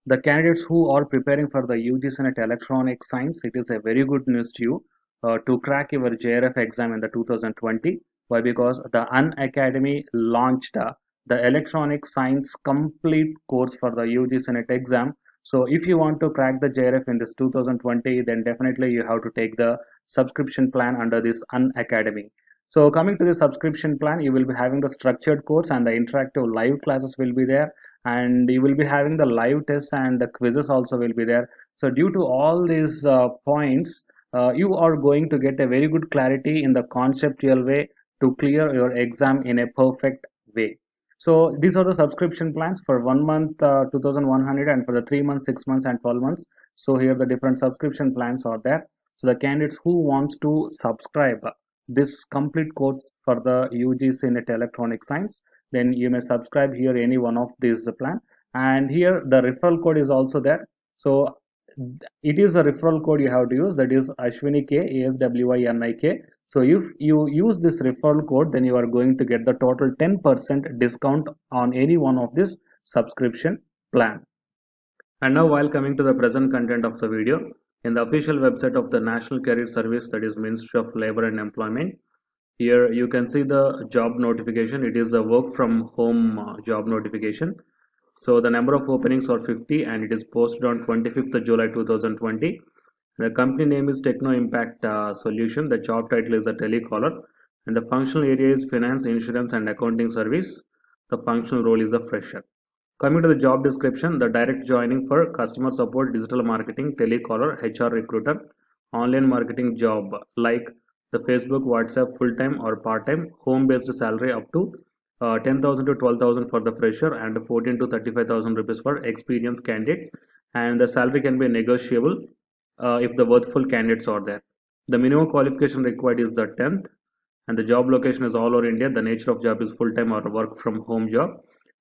the candidates who are preparing for the UGC NET Electronic Science, it is a very good news to you to crack your JRF exam in the 2020. Why? Because the Unacademy launched the Electronic Science complete course for the UGC NET exam. So if you want to crack the JRF in this 2020, then definitely you have to take the subscription plan under this Unacademy. So coming to the subscription plan, you will be having the structured course and the interactive live classes will be there, and you will be having the live tests and the quizzes also will be there. So due to all these points, you are going to get a very good clarity in the conceptual way to clear your exam in a perfect way. So these are the subscription plans for 1 month 2100, and for the 3 months, 6 months and 12 months. So here the different subscription plans are there. So the candidates who wants to subscribe this complete course for the UGC NET Electronic Science, then you may subscribe here any one of these plan, and here the referral code is also there. So it is a referral code you have to use, that is Ashwini K, ASWINIK. So if you use this referral code, then you are going to get the total 10% discount on any one of this subscription plan. And now, while coming to the present content of the video, in the official website of the National Career Service, that is Ministry of Labor and Employment, here you can see the job notification. It is a work from home job notification. So the number of openings are 50 and it is posted on 25th July 2020. The company name is Techno Impact Solution. The job title is a telecaller, and the functional area is finance, insurance and accounting service. The functional role is a fresher. Coming to the job description, the direct joining for customer support, digital marketing, telecaller, HR recruiter, online marketing job like the Facebook, WhatsApp, full-time or part-time, home-based salary up to 10,000 to 12,000 for the fresher and 14 to 35,000 rupees for experienced candidates, and the salary can be negotiable if the worthful candidates are there. The minimum qualification required is the 10th, and the job location is all over India. The nature of job is full-time or work from home job.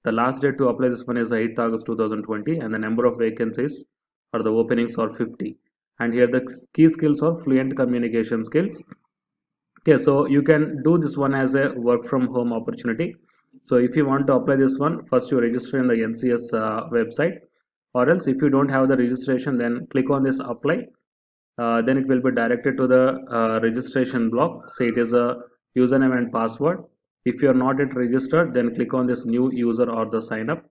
The last date to apply this one is 8th August 2020, and the number of vacancies or the openings are 50. And here the key skills are fluent communication skills. Okay, so you can do this one as a work from home opportunity. So if you want to apply this one, first you register in the NCS website, or else if you don't have the registration, then click on this apply. Then it will be directed to the registration block. Say it is a username and password. If you are not yet registered, then click on this new user or the sign up.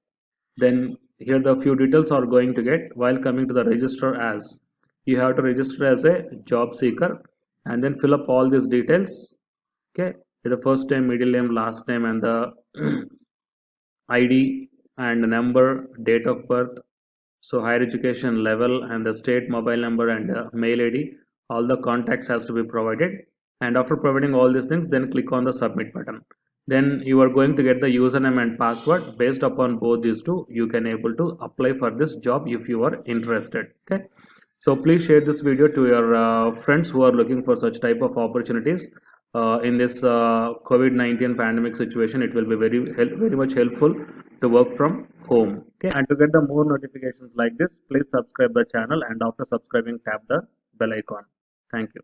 Then here the few details are going to get. While coming to the register as, you have to register as a job seeker and then fill up all these details. Okay, the first name, middle name, last name and the ID and the number, date of birth, so higher education level and the state, mobile number and mail ID. All the contacts has to be provided, and after providing all these things, then click on the submit button. Then you are going to get the username and password. Based upon both these two, you can able to apply for this job if you are interested. Okay, so please share this video to your friends who are looking for such type of opportunities. In this COVID-19 pandemic situation, it will be very much helpful to work from home. Okay, and to get the more notifications like this, please subscribe the channel, and after subscribing, tap the bell icon. Thank you.